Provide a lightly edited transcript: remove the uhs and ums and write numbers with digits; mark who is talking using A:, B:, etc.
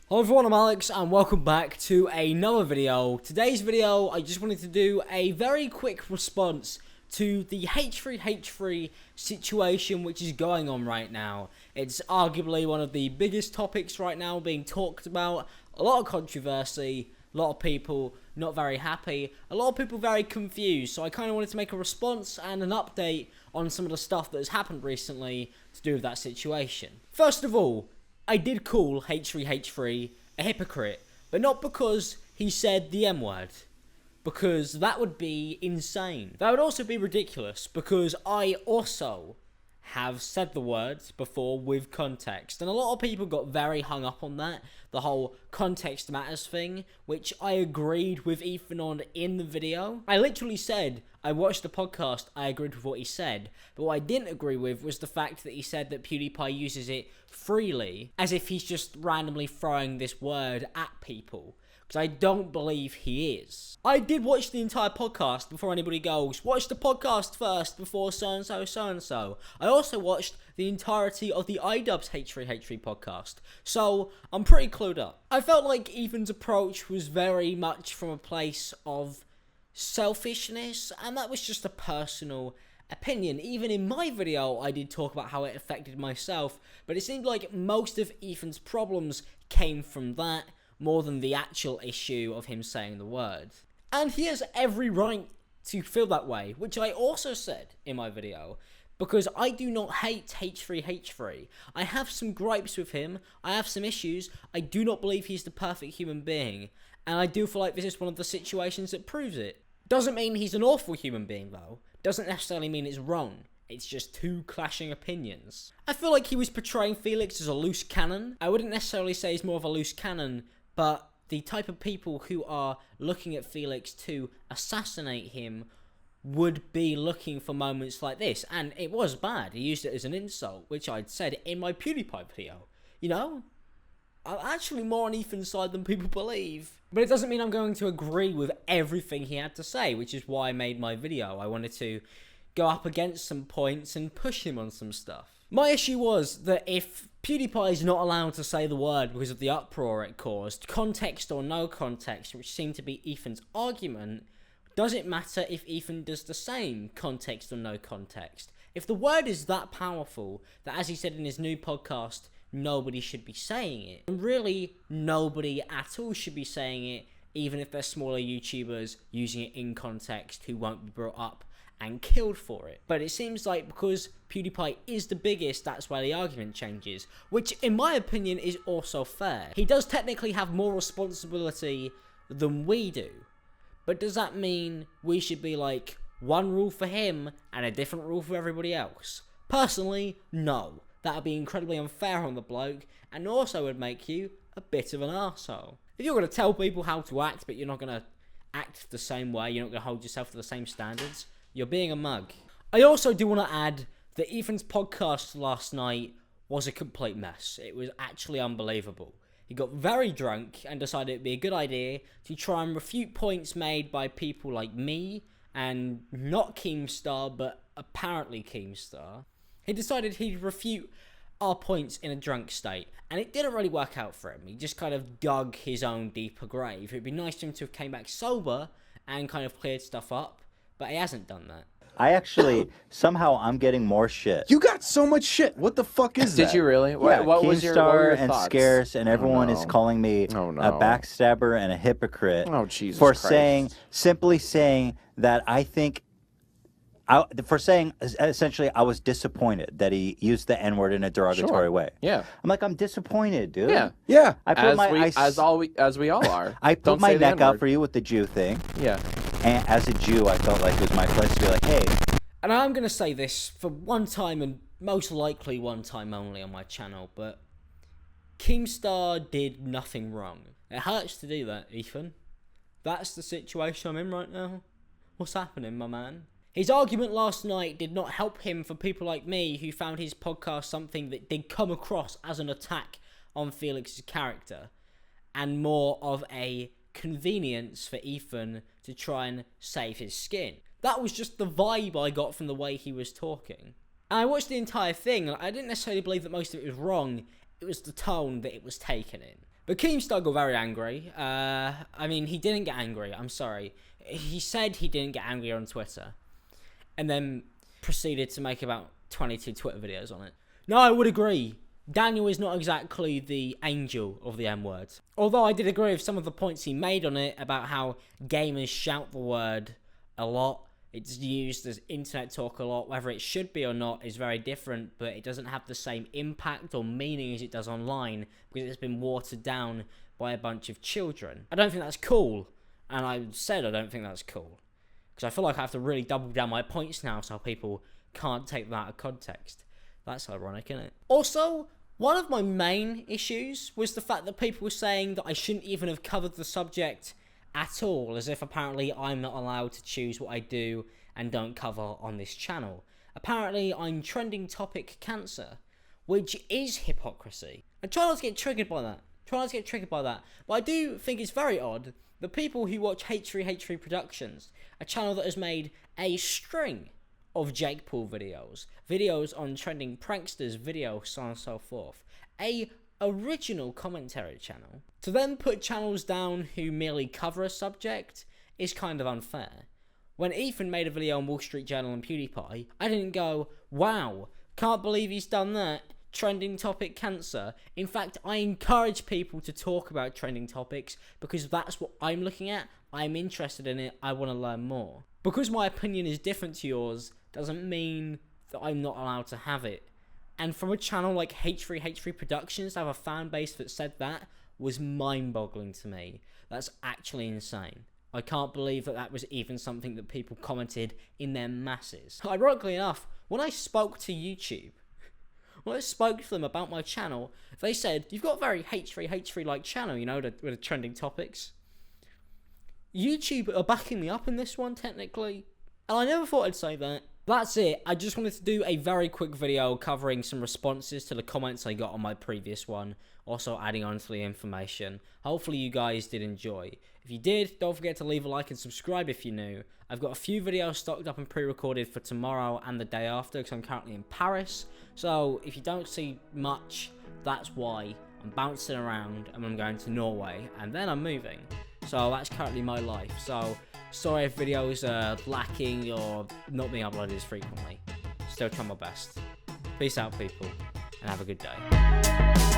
A: Hello everyone, I'm Alex and welcome back to another video. Today's video, I just wanted to do a very quick response to the H3H3 situation which is going on right now. It's arguably one of the biggest topics right now being talked about. A lot of controversy, a lot of people not very happy, a lot of people very confused. So I kind of wanted to make a response and an update on some of the stuff that has happened recently to do with that situation. First of all, I did call H3H3 a hypocrite, but not because he said the M-word, because that would be insane. That would also be ridiculous, because I also have said the words before with context, and a lot of people got very hung up on that, the whole context matters thing, which I agreed with Ethan on in the video. I literally said, I watched the podcast, I agreed with what he said, but what I didn't agree with was the fact that he said that PewDiePie uses it freely, as if he's just randomly throwing this word at people. Because I don't believe he is. I did watch the entire podcast before anybody goes, watch the podcast first before so-and-so, so-and-so. I also watched the entirety of the iDubbbz H3H3 podcast, so I'm pretty clued up. I felt like Ethan's approach was very much from a place of selfishness, and that was just a personal opinion. Even in my video, I did talk about how it affected myself, but it seemed like most of Ethan's problems came from that, more than the actual issue of him saying the word. And he has every right to feel that way, which I also said in my video, because I do not hate H3H3. I have some gripes with him, I have some issues, I do not believe he's the perfect human being, and I do feel like this is one of the situations that proves it. Doesn't mean he's an awful human being though, doesn't necessarily mean it's wrong. It's just two clashing opinions. I feel like he was portraying Felix as a loose cannon. I wouldn't necessarily say he's more of a loose cannon, but the type of people who are looking at Felix to assassinate him would be looking for moments like this. And it was bad. He used it as an insult, which I'd said in my PewDiePie video. You know? I'm actually more on Ethan's side than people believe. But it doesn't mean I'm going to agree with everything he had to say, which is why I made my video. I wanted to go up against some points and push him on some stuff. My issue was that if PewDiePie is not allowed to say the word because of the uproar it caused, context or no context, which seemed to be Ethan's argument, does it matter if Ethan does the same, context or no context? If the word is that powerful, that as he said in his new podcast, nobody should be saying it, and really nobody at all should be saying it, even if they're smaller YouTubers using it in context who won't be brought up and killed for it. But it seems like because PewDiePie is the biggest, that's why the argument changes, which in my opinion is also fair. He does technically have more responsibility than we do, but does that mean we should be like one rule for him and a different rule for everybody else? Personally, no. That would be incredibly unfair on the bloke, and also would make you a bit of an arsehole. If you're going to tell people how to act, but you're not going to act the same way, you're not going to hold yourself to the same standards, you're being a mug. I also do want to add that Ethan's podcast last night was a complete mess. It was actually unbelievable. He got very drunk and decided it'd be a good idea to try and refute points made by people like me and not Keemstar, but apparently Keemstar. He decided he'd refute our points in a drunk state, and it didn't really work out for him. He just kind of dug his own deeper grave. It'd be nice to him to have came back sober and kind of cleared stuff up, but he hasn't done that.
B: I actually, somehow I'm getting more shit.
C: You got so much shit. What the fuck is that?
D: Did you really?
B: Yeah,
D: what was your
B: and
D: thoughts?
B: Scarce, and everyone is calling me a backstabber and a hypocrite
C: Jesus
B: for
C: Christ.
B: simply saying that I think, for saying essentially I was disappointed that he used the N-word in a derogatory way.
D: Yeah.
B: I'm like, I'm disappointed, dude.
D: Yeah.
C: Yeah.
B: I put
D: as we all are.
B: I put my neck out for you with the Jew thing.
D: Yeah.
B: And as a Jew, I felt like it was my place to be like, hey.
A: And I'm going to say this for one time, and most likely one time only on my channel, but Keemstar did nothing wrong. It hurts to do that, Ethan. That's the situation I'm in right now. What's happening, my man? His argument last night did not help him for people like me who found his podcast something that did come across as an attack on Felix's character, and more of a convenience for Ethan to try and save his skin. That was just the vibe I got from the way he was talking. And I watched the entire thing, and I didn't necessarily believe that most of it was wrong. It was the tone that it was taken in. But Keemstar got very angry. I mean, he didn't get angry. I'm sorry. He said he didn't get angry on Twitter. And then proceeded to make about 22 Twitter videos on it. No, I would agree. Daniel is not exactly the angel of the M-word. Although I did agree with some of the points he made on it about how gamers shout the word a lot. It's used as internet talk a lot. Whether it should be or not is very different, but it doesn't have the same impact or meaning as it does online because it's been watered down by a bunch of children. I don't think that's cool, and I said I don't think that's cool because I feel like I have to really double down my points now so people can't take that out of context. That's ironic, isn't it? Also, one of my main issues was the fact that people were saying that I shouldn't even have covered the subject at all, as if apparently I'm not allowed to choose what I do and don't cover on this channel. Apparently I'm trending topic cancer, which is hypocrisy. I try not to get triggered by that. But I do think it's very odd that people who watch H3H3 Productions, a channel that has made a string of Jake Paul videos on trending pranksters, videos, so on and so forth, a original commentary channel, to then put channels down who merely cover a subject is kind of unfair. When Ethan made a video on Wall Street Journal and PewDiePie, I didn't go, wow, can't believe he's done that, trending topic cancer. In fact, I encourage people to talk about trending topics because that's what I'm looking at, I'm interested in it, I want to learn more. Because my opinion is different to yours doesn't mean that I'm not allowed to have it. And from a channel like H3H3 Productions to have a fan base that said that was mind-boggling to me. That's actually insane. I can't believe that that was even something that people commented in their masses. Ironically enough, when I spoke to YouTube, when I spoke to them about my channel, they said, you've got a very H3H3-like channel, you know, with the trending topics. YouTube are backing me up in this one, technically. And I never thought I'd say that. That's it. I just wanted to do a very quick video covering some responses to the comments I got on my previous one, also adding on to the information. Hopefully you guys did enjoy. If you did, don't forget to leave a like and subscribe if you're new. I've got a few videos stocked up and pre-recorded for tomorrow and the day after because I'm currently in Paris. So if you don't see much, that's why. I'm bouncing around and I'm going to Norway and then I'm moving. So that's currently my life. So sorry if videos are lacking or not being uploaded as frequently. Still trying my best. Peace out, people, and have a good day.